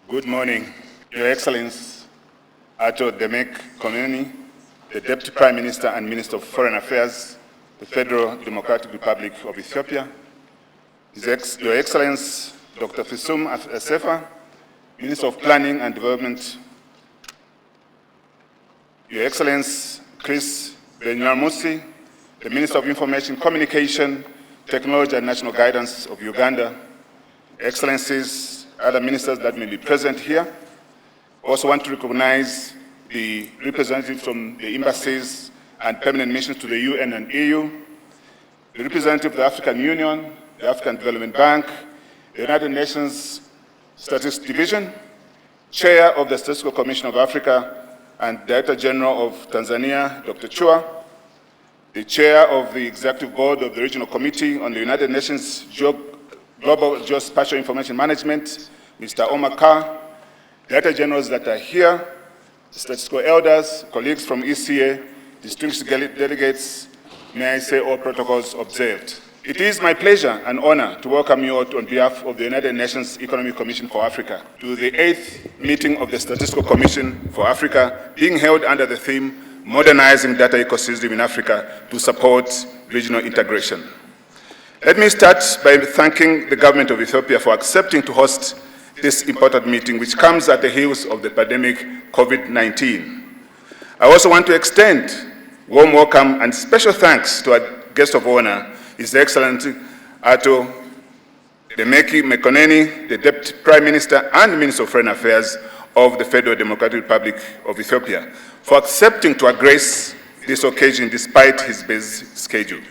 Good morning, Your Excellency, Ato Demek Koneni, the Deputy Prime Minister and Minister of Foreign Affairs, the Federal Democratic Republic of Ethiopia, Your Excellency, Dr. Fisum Asefa, Minister of Planning and Development, Your Excellency, Chris Benyaramusi, the Minister of Information, Communication, Technology and National Guidance of Uganda, Excellencies, other ministers that may be present here. I also want to recognize the representatives from the embassies and permanent missions to the UN and EU, the representative of the African Union, the African Development Bank, the United Nations Statistics Division, Chair of the Statistical Commission of Africa and Director General of Tanzania, Dr. Chua, the Chair of the Executive Board of the Regional Committee on the United Nations Global Geospatial Information Management, Mr. Omar Carr, Director Generals that are here, statistical elders, colleagues from ECA, distinguished delegates, may I say all protocols observed. It is my pleasure and honor to welcome you all on behalf of the United Nations Economic Commission for Africa to the 8th meeting of the Statistical Commission for Africa, being held under the theme, Modernizing Data Ecosystem in Africa to Support Regional Integration. Let me start by thanking the government of Ethiopia for accepting to host this important meeting, which comes at the heels of the pandemic COVID-19. I also want to extend warm welcome and special thanks to our guest of honor, His Excellency Ato Demek Koneni, the Deputy Prime Minister and Minister of Foreign Affairs of the Federal Democratic Republic of Ethiopia, for accepting to grace this occasion despite his busy schedule.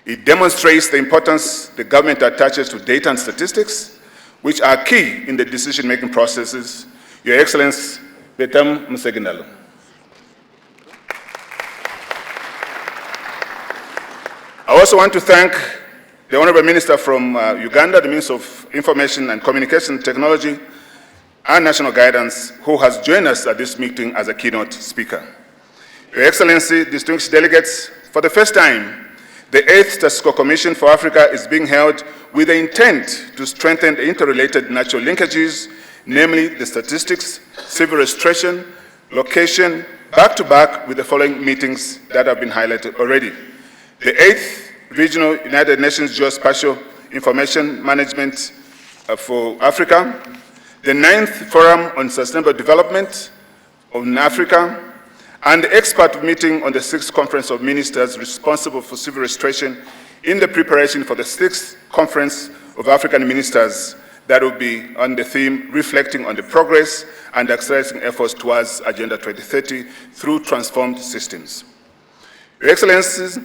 It demonstrates the importance the government attaches to data and statistics, which are key in the decision-making processes. Your Excellency, Betam Museginalo. I also want to thank the Honorable Minister from Uganda, the Minister of Information and Communication Technology and National Guidance, who has joined us at this meeting as a keynote speaker. Your Excellency, distinguished delegates, for the first time, the 8th Statistical Commission for Africa is being held with the intent to strengthen the interrelated natural linkages, namely the statistics, civil registration, location, back-to-back with the following meetings that have been highlighted already. The 8th Regional United Nations Geospatial Information Management for Africa, the 9th Forum on Sustainable Development in Africa, and the expert meeting on the 6th Conference of Ministers responsible for civil registration in the preparation for the 6th Conference of African Ministers that will be on the theme reflecting on the progress and accelerating efforts towards Agenda 2030 through transformed systems. Your Excellencies,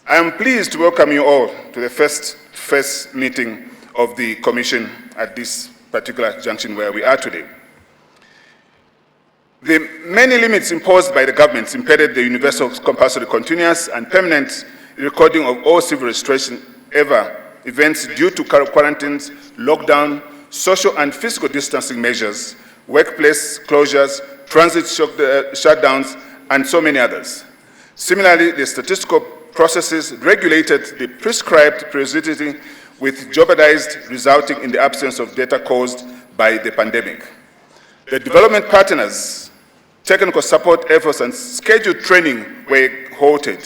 I am pleased to welcome you all to the first meeting of the Commission at this particular junction where we are today. The many limits imposed by the governments impeded the universal, compulsory, continuous, and permanent recording of all civil registration events due to quarantines, lockdown, social and physical distancing measures, workplace closures, transit shutdowns, and so many others. Similarly, the statistical processes regulated the prescribed periodicity, with jeopardized, resulting in the absence of data caused by the pandemic. The development partners, technical support efforts, and scheduled training were halted.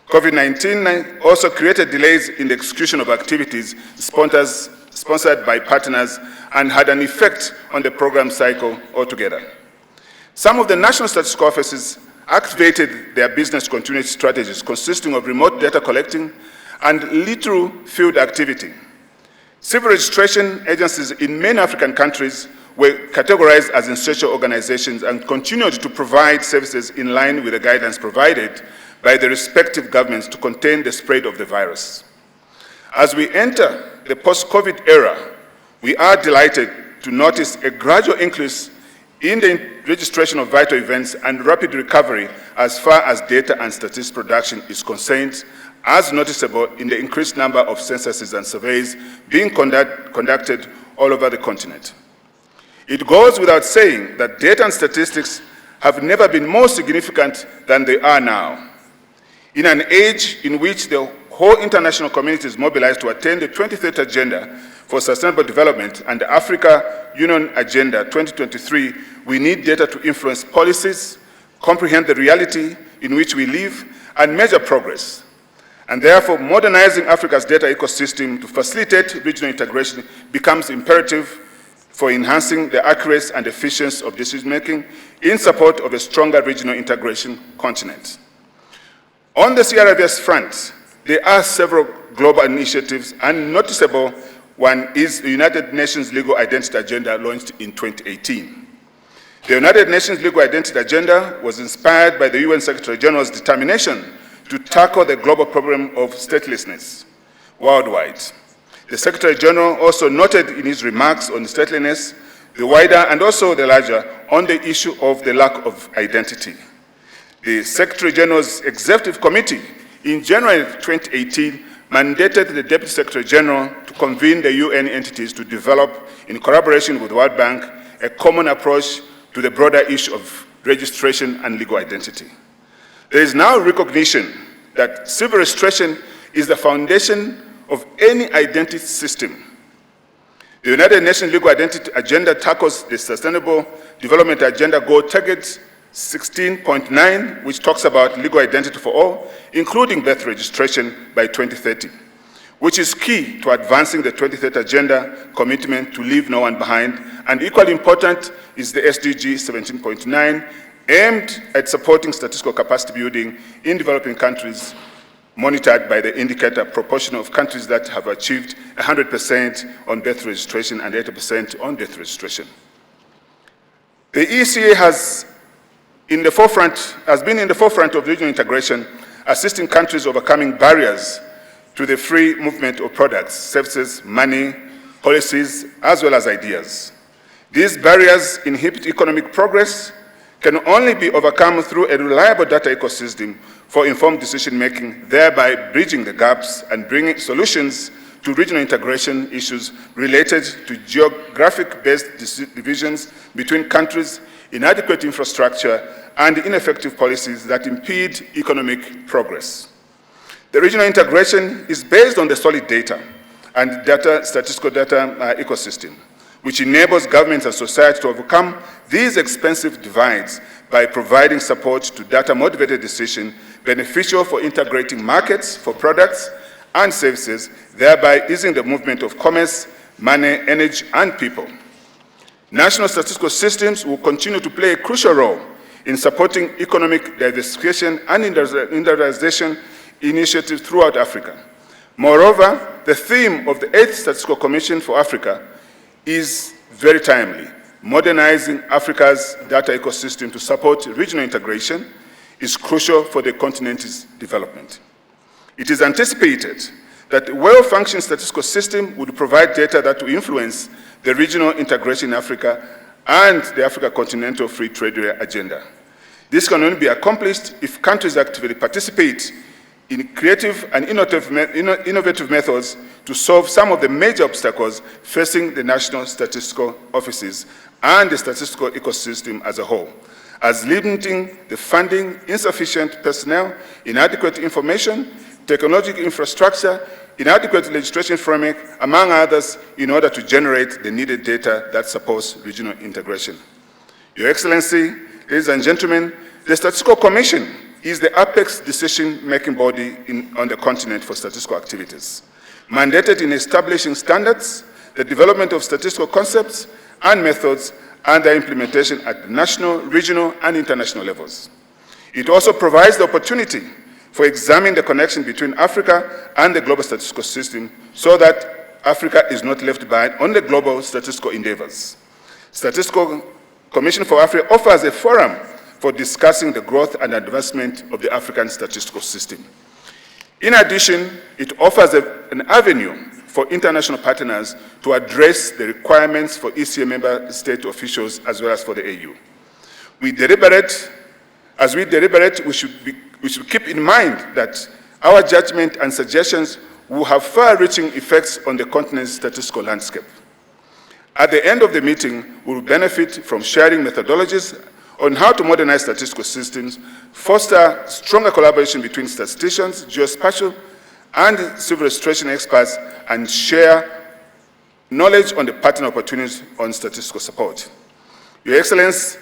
COVID-19 also created delays in the execution of activities sponsored by partners and had an effect on the program cycle altogether. Some of the national statistical offices activated their business continuity strategies consisting of remote data collecting and little field activity. Civil registration agencies in many African countries were categorized as essential organizations and continued to provide services in line with the guidance provided by the respective governments to contain the spread of the virus. As we enter the post-COVID era, we are delighted to notice a gradual increase in the registration of vital events and rapid recovery as far as data and statistics production is concerned, as noticeable in the increased number of censuses and surveys being conducted all over the continent. It goes without saying that data and statistics have never been more significant than they are now. In an age in which the whole international community is mobilized to attain the 2030 Agenda for Sustainable Development and the Africa Union Agenda 2023, we need data to influence policies, comprehend the reality in which we live, and measure progress. And therefore, modernizing Africa's data ecosystem to facilitate regional integration becomes imperative for enhancing the accuracy and efficiency of decision-making in support of a stronger regional integration continent. On the CRIVS front, there are several global initiatives, and noticeable one is the United Nations Legal Identity Agenda launched in 2018. The United Nations Legal Identity Agenda was inspired by the UN Secretary General's determination to tackle the global problem of statelessness worldwide. The Secretary General also noted in his remarks on statelessness, the wider and also the larger, on the issue of the lack of identity. The Secretary General's Executive Committee in January 2018 mandated the Deputy Secretary General to convene the UN entities to develop, in collaboration with the World Bank, a common approach to the broader issue of registration and legal identity. There is now recognition that civil registration is the foundation of any identity system. The United Nations Legal Identity Agenda tackles the Sustainable Development Agenda Goal Target 16.9, which talks about legal identity for all, including birth registration by 2030, which is key to advancing the 2030 Agenda commitment to leave no one behind, and equally important is the SDG 17.9, aimed at supporting statistical capacity building in developing countries, monitored by the indicator proportion of countries that have achieved 100% on birth registration and 80% on death registration. The ECA has been in the forefront of regional integration, assisting countries overcoming barriers to the free movement of products, services, money, policies, as well as ideas. These barriers inhibit economic progress, can only be overcome through a reliable data ecosystem for informed decision-making, thereby bridging the gaps and bringing solutions to regional integration issues related to geographic-based divisions between countries, inadequate infrastructure, and ineffective policies that impede economic progress. The regional integration is based on the solid data and statistical data ecosystem, which enables governments and society to overcome these expensive divides by providing support to data-motivated decision beneficial for integrating markets for products and services, thereby easing the movement of commerce, money, energy, and people. National statistical systems will continue to play a crucial role in supporting economic diversification and industrialization initiatives throughout Africa. Moreover, the theme of the 8th Statistical Commission for Africa is very timely. Modernizing Africa's data ecosystem to support regional integration is crucial for the continent's development. It is anticipated that a well-functioning statistical system would provide data that will influence the regional integration in Africa and the Africa Continental Free Trade Area agenda. This can only be accomplished if countries actively participate in creative and innovative methods to solve some of the major obstacles facing the national statistical offices and the statistical ecosystem as a whole, as limiting the funding, insufficient personnel, inadequate information, technological infrastructure, inadequate legislation framework, among others, in order to generate the needed data that supports regional integration. Your Excellency, ladies and gentlemen, the Statistical Commission is the apex decision-making body on the continent for statistical activities, mandated in establishing standards, the development of statistical concepts and methods, and their implementation at national, regional, and international levels. It also provides the opportunity for examining the connection between Africa and the global statistical system so that Africa is not left behind on the global statistical endeavors. Statistical Commission for Africa offers a forum for discussing the growth and advancement of the African statistical system. In addition, it offers an avenue for international partners to address the requirements for ECA member state officials as well as for the AU. As we deliberate, we should keep in mind that our judgment and suggestions will have far-reaching effects on the continent's statistical landscape. At the end of the meeting, we will benefit from sharing methodologies on how to modernize statistical systems, foster stronger collaboration between statisticians, geospatial, and civil registration experts, and share knowledge on the pattern opportunities on statistical support. Your Excellency,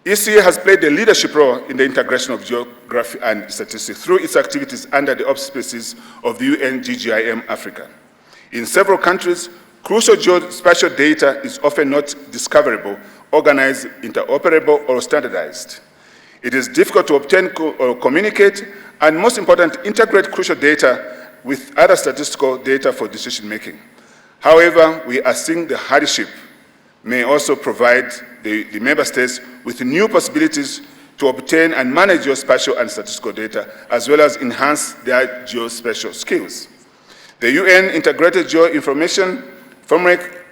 ECA has played a leadership role in the integration of geography and statistics through its activities under the auspices of the UN GGIM Africa. In several countries, crucial geospatial data is often not discoverable, organized, interoperable, or standardized. It is difficult to obtain or communicate, and most important, integrate crucial data with other statistical data for decision-making. However, we are seeing the hardship may also provide the member states with new possibilities to obtain and manage geospatial and statistical data, as well as enhance their geospatial skills. The UN Integrated Geo-Information Framework,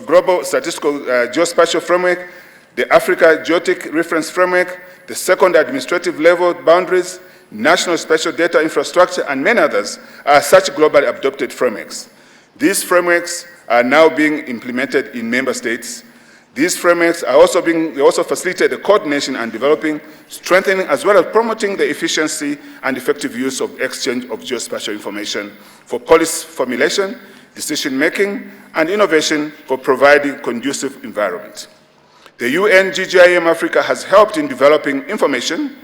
Global Statistical Geospatial Framework, the Africa Geotic Reference Framework, the Second Administrative Level Boundaries, National Spatial Data Infrastructure, and many others are such globally adopted frameworks. These frameworks are now being implemented in member states. These frameworks are also facilitate the coordination and developing, strengthening, as well as promoting the efficiency and effective use of exchange of geospatial information for policy formulation, decision-making, and innovation for providing conducive environment. The UN GGIM Africa has helped in developing information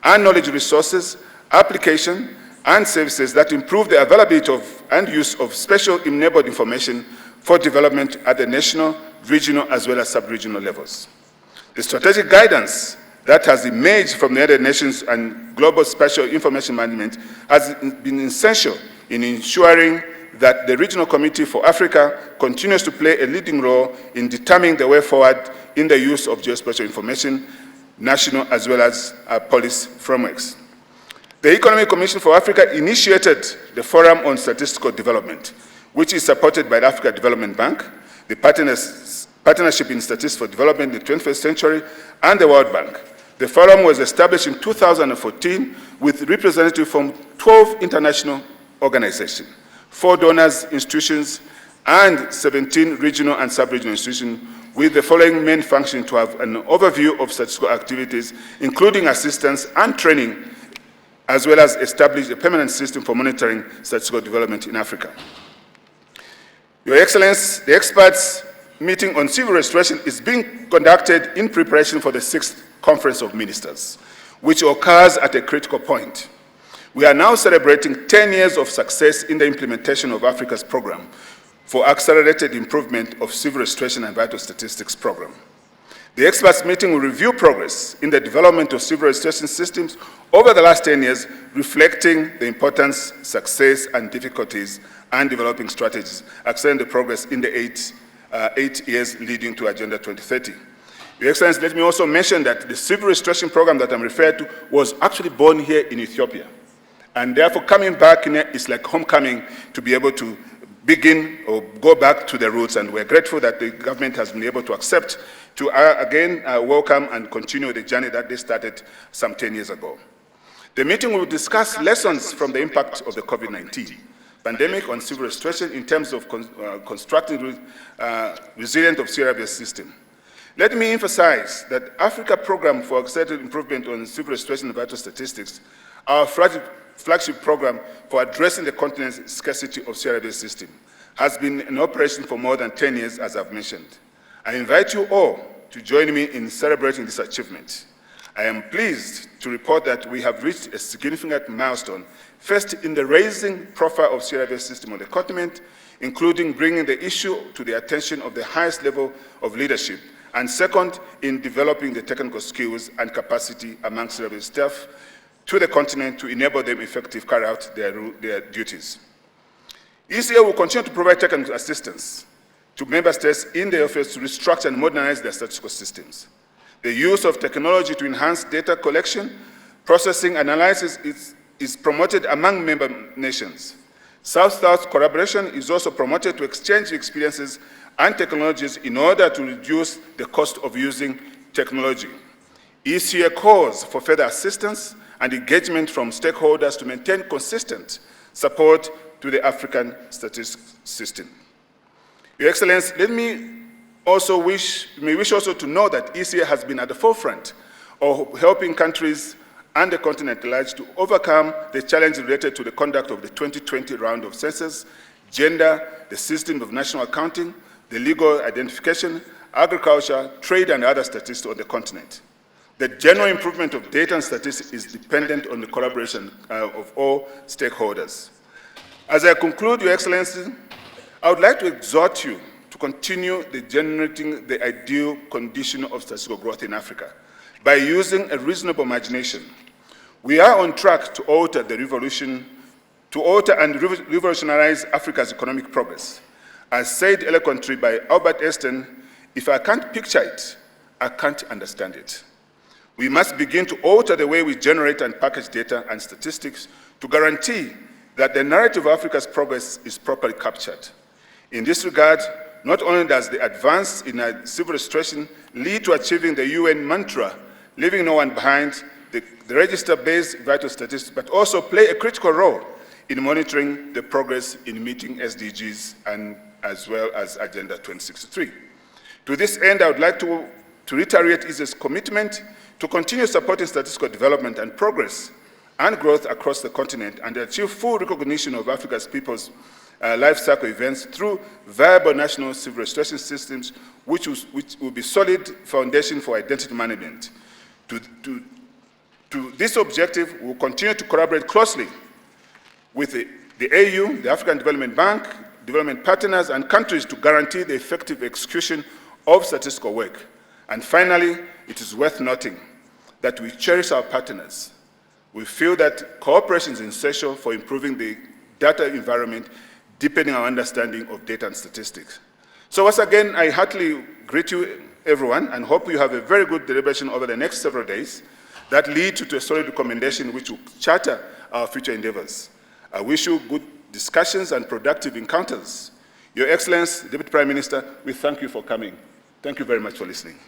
and knowledge resources, application, and services that improve the availability of and use of special-enabled information for development at the national, regional, as well as sub-regional levels. The strategic guidance that has emerged from the United Nations and global spatial information management has been essential in ensuring that the Regional Committee for Africa continues to play a leading role in determining the way forward in the use of geospatial information, national as well as policy frameworks. The Economic Commission for Africa initiated the Forum on Statistical Development, which is supported by the Africa Development Bank, the Partnership in Statistics for Development in the 21st Century, and the World Bank. The forum was established in 2014 with representatives from 12 international organizations, 4 donors institutions, and 17 regional and sub-regional institutions, with the following main function: to have an overview of statistical activities, including assistance and training, as well as establish a permanent system for monitoring statistical development in Africa. Your Excellency, the experts meeting on civil restoration is being conducted in preparation for the 6th Conference of Ministers, which occurs at a critical point. We are now celebrating 10 years of success in the implementation of Africa's program for accelerated improvement of civil restoration and vital statistics program. The experts meeting will review progress in the development of civil restoration systems over the last 10 years, reflecting the importance, success, and difficulties, and developing strategies, accelerating the progress in the eight years leading to Agenda 2030. Your Excellency, let me also mention that the civil restoration program that I'm referring to was actually born here in Ethiopia. And therefore, coming back in here is like homecoming, to be able to begin or go back to the roots. And we're grateful that the government has been able to accept to again welcome and continue the journey that they started some 10 years ago. The meeting will discuss lessons from the impact of the COVID-19 pandemic on civil restoration in terms of constructing resilient of CRBS system. Let me emphasize that Africa Program for Accelerated Improvement on Civil Restoration and Vital Statistics, our flagship program for addressing the continent's scarcity of CRBS system, has been in operation for more than 10 years, as I've mentioned. I invite you all to join me in celebrating this achievement. I am pleased to report that we have reached a significant milestone, first in the raising profile of CRBS system on the continent, including bringing the issue to the attention of the highest level of leadership, and second, in developing the technical skills and capacity among CRBS staff to the continent to enable them effectively carry out their duties. ECA will continue to provide technical assistance to member states in their efforts to restructure and modernize their statistical systems. The use of technology to enhance data collection, processing, and analysis is promoted among member nations. South-South collaboration is also promoted to exchange experiences and technologies in order to reduce the cost of using technology. ECA calls for further assistance and engagement from stakeholders to maintain consistent support to the African statistics system. Your Excellency, let me wish also to know that ECA has been at the forefront of helping countries and the continent at large to overcome the challenges related to the conduct of the 2020 round of census, gender, the system of national accounting, the legal identification, agriculture, trade, and other statistics on the continent. The general improvement of data and statistics is dependent on the collaboration of all stakeholders. As I conclude, Your Excellency, I would like to exhort you to continue generating the ideal condition of statistical growth in Africa by using a reasonable imagination. We are on track to alter and revolutionize Africa's economic progress. As said eloquently by Albert Einstein, if I can't picture it, I can't understand it. We must begin to alter the way we generate and package data and statistics to guarantee that the narrative of Africa's progress is properly captured. In this regard, not only does the advance in civil registration lead to achieving the UN mantra, leaving no one behind, the register-based vital statistics, but also play a critical role in monitoring the progress in meeting SDGs and as well as Agenda 2063. To this end, I would like to reiterate ECA's commitment to continue supporting statistical development and progress and growth across the continent and achieve full recognition of Africa's people's life cycle events through viable national civil registration systems, which will be solid foundation for identity management. To this objective, we will continue to collaborate closely with the AU, the African Development Bank, development partners, and countries to guarantee the effective execution of statistical work. And finally, it is worth noting that we cherish our partners. We feel that cooperation is essential for improving the data environment, deepening our understanding of data and statistics. So once again, I heartily greet you, everyone, and hope you have a very good deliberation over the next several days that lead to a solid recommendation which will charter our future endeavors. I wish you good discussions and productive encounters. Your Excellency, Deputy Prime Minister, we thank you for coming. Thank you very much for listening.